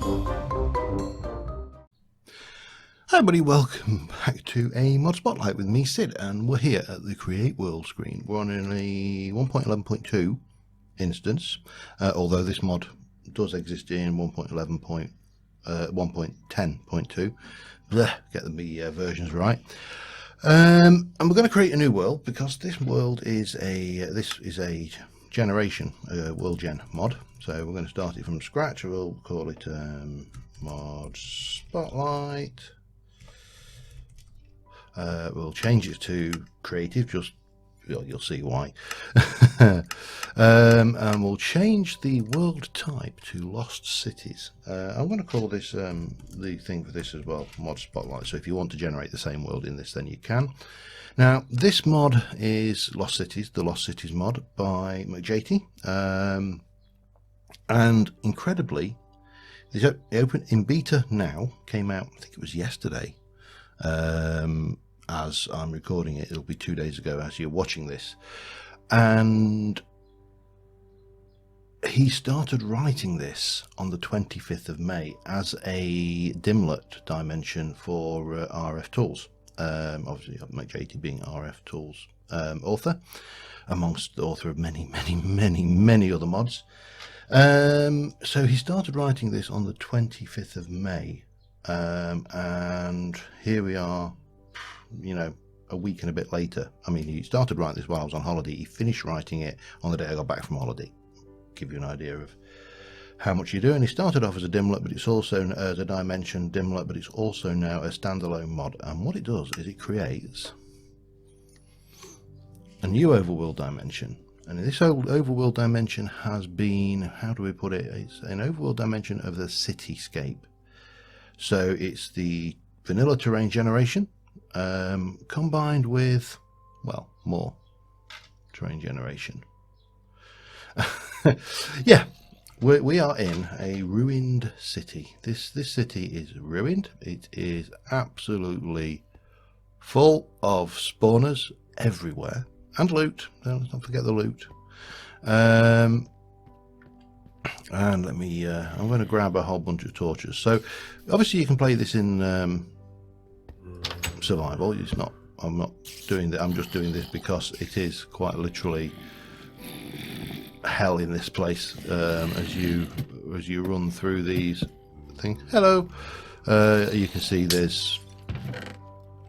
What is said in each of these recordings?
Hi everybody, welcome back to a mod spotlight with me, Sid, and we're here at the Create World screen. We're on a 1.11.2 instance, although this mod does exist in 1.10.2. Get the versions right. And we're going to create a new world because this world is a generation, world gen mod. So we're going to start it from scratch. We'll call it mod spotlight. We'll change it to creative, just you'll see why. And we'll change the world type to lost cities. I'm going to call this the thing for this as well, mod spotlight. So if you want to generate the same world in this, then you can. Now this mod is Lost Cities, the Lost Cities mod by McJty, and incredibly, it's open in beta now. Came out, I think it was yesterday. As I'm recording it, it'll be 2 days ago as you're watching this, and he started writing this on the 25th of May as a dimlet dimension for RFTools. Obviously McJty being RFTools author, amongst the author of many other mods. So he started writing this on the 25th of May, and here we are, you know, a week and a bit later. I mean, he started writing this while I was on holiday. He finished writing it on the day I got back from holiday. Give you an idea of how much you're doing. He started off as a dimlet, but it's also as a dimension dimlet, but it's also now a standalone mod. And what it does is it creates a new overworld dimension. And this overworld dimension has been, how do we put it? It's an overworld dimension of the cityscape. So it's the vanilla terrain generation, combined with, well, more terrain generation. Yeah, we are in a ruined city. This city is ruined. It is absolutely full of spawners everywhere, and loot. Let's not forget the loot. And let me, I'm going to grab a whole bunch of torches. So obviously you can play this in survival. It's not, I'm not doing that. I'm just doing this because it is quite literally hell in this place. As you run through these things. Hello. You can see there's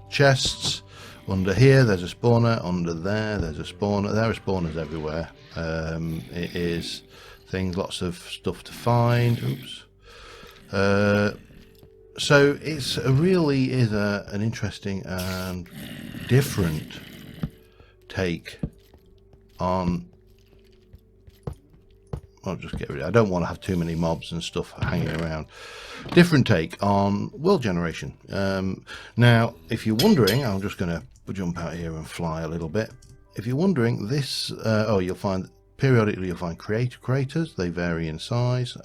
chests under here. There's a spawner under there. There's a spawner. There are spawners everywhere. It is things, lots of stuff to find. Oops. So it's really is an interesting and different take on. I'll just get rid of it. I don't want to have too many mobs and stuff hanging around. Different take on world generation. Now, if you're wondering, I'm just going to jump out here and fly a little bit. If you're wondering, this you'll find periodically you'll find craters. They vary in size.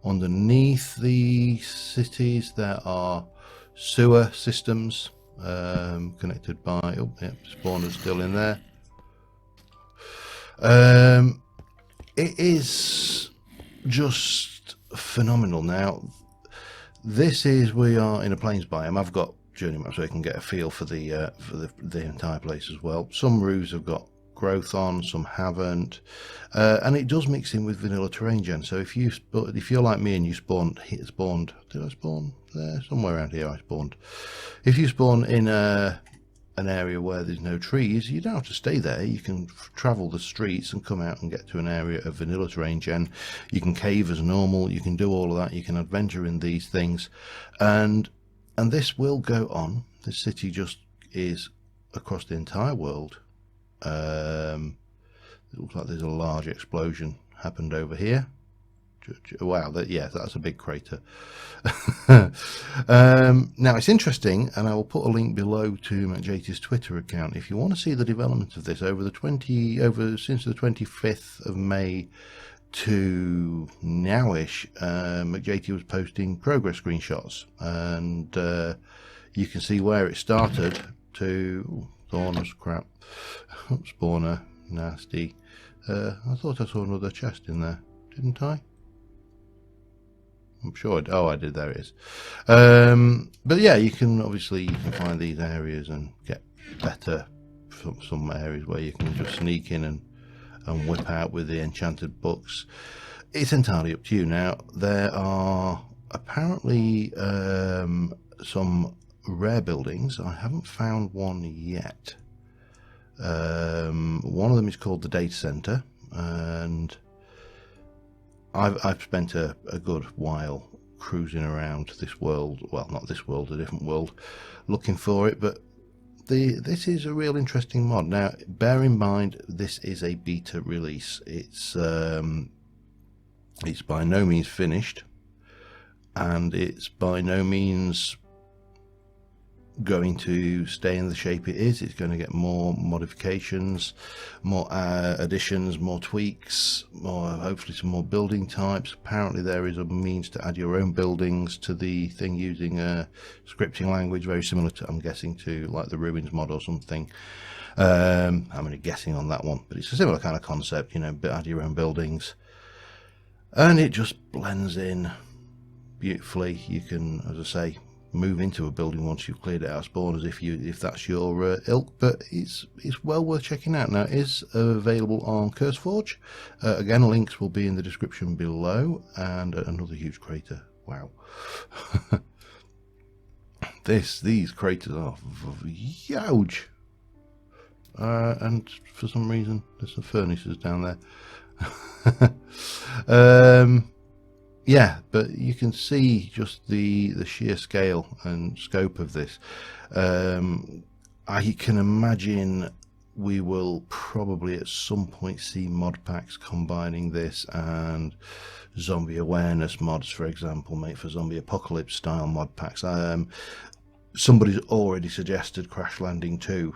Underneath the cities there are sewer systems connected by, oh yeah, spawners still in there. It is just phenomenal. Now this is, we are in a plains biome. I've got journey map so you can get a feel for the entire place as well. Some roofs have got growth on, some haven't, and it does mix in with vanilla terrain gen. So if you're like me and you spawned, did I spawn there? Somewhere around here I spawned. If you spawn in an area where there's no trees, you don't have to stay there. You can travel the streets and come out and get to an area of vanilla terrain gen. You can cave as normal. You can do all of that. You can adventure in these things, and this will go on. This city just is across the entire world. It looks like there's a large explosion happened over here. Wow, that's a big crater. Now it's interesting, and I will put a link below to McJty's Twitter account if you want to see the development of this since the 25th of May to nowish. McJty was posting progress screenshots, and you can see where it started to spawners, crap, spawner, nasty. I thought I saw another chest in there, didn't I? I'm sure. Oh, I did. There it is. But yeah, you can find these areas and get better from some areas where you can just sneak in and whip out with the enchanted books. It's entirely up to you. Now, there are apparently some rare buildings. I haven't found one yet. One of them is called the data center, and I've spent a good while cruising around this world. Well, not this world, a different world, looking for it. But this is a real interesting mod. Now, bear in mind, this is a beta release. It's by no means finished, and it's by no means going to stay in the shape it is. It's going to get more modifications, more additions, more tweaks, hopefully some more building types. Apparently there is a means to add your own buildings to the thing using a scripting language very similar to, I'm guessing, to like the Ruins mod or something. I'm only guessing on that one, but it's a similar kind of concept, you know, add your own buildings, and it just blends in beautifully. You can, as I say, move into a building once you've cleared it out of spawners if that's your ilk. But it's well worth checking out. Now, it is available on CurseForge. Again, links will be in the description below. And another huge crater. Wow. These craters are huge. And for some reason there's some furnaces down there. Yeah, but you can see just the sheer scale and scope of this. I can imagine we will probably at some point see mod packs combining this and zombie awareness mods, for example, made for zombie apocalypse style mod packs. Somebody's already suggested Crash Landing 2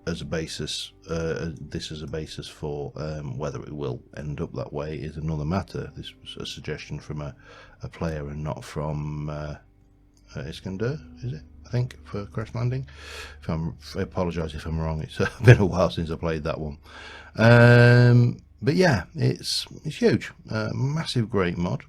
as a basis. This as a basis for whether it will end up that way is another matter. This was a suggestion from a player and not from Iskander, is it? I think, for Crash Landing. I apologise if I'm wrong. It's been a while since I played that one. But yeah, it's huge. Massive, great mod.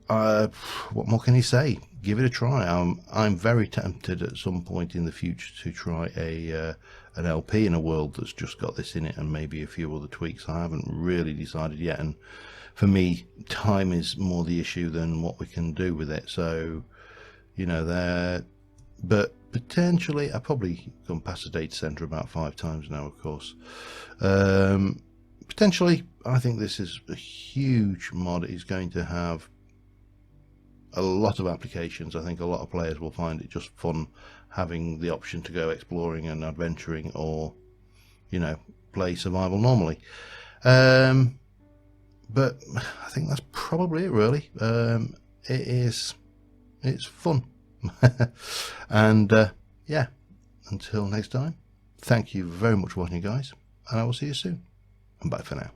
What more can you say? Give it a try. I'm very tempted at some point in the future to try an LP in a world that's just got this in it and maybe a few other tweaks. I haven't really decided yet, and for me, time is more the issue than what we can do with it. So, you know, but potentially, I've probably gone past the data center about 5 times now, of course. Potentially, I think this is a huge mod. It's going to have a lot of applications. I think a lot of players will find it just fun having the option to go exploring and adventuring, or, you know, play survival normally. But I think that's probably it, really. It's fun. And yeah, until next time, thank you very much for watching, guys, and I will see you soon, and bye for now.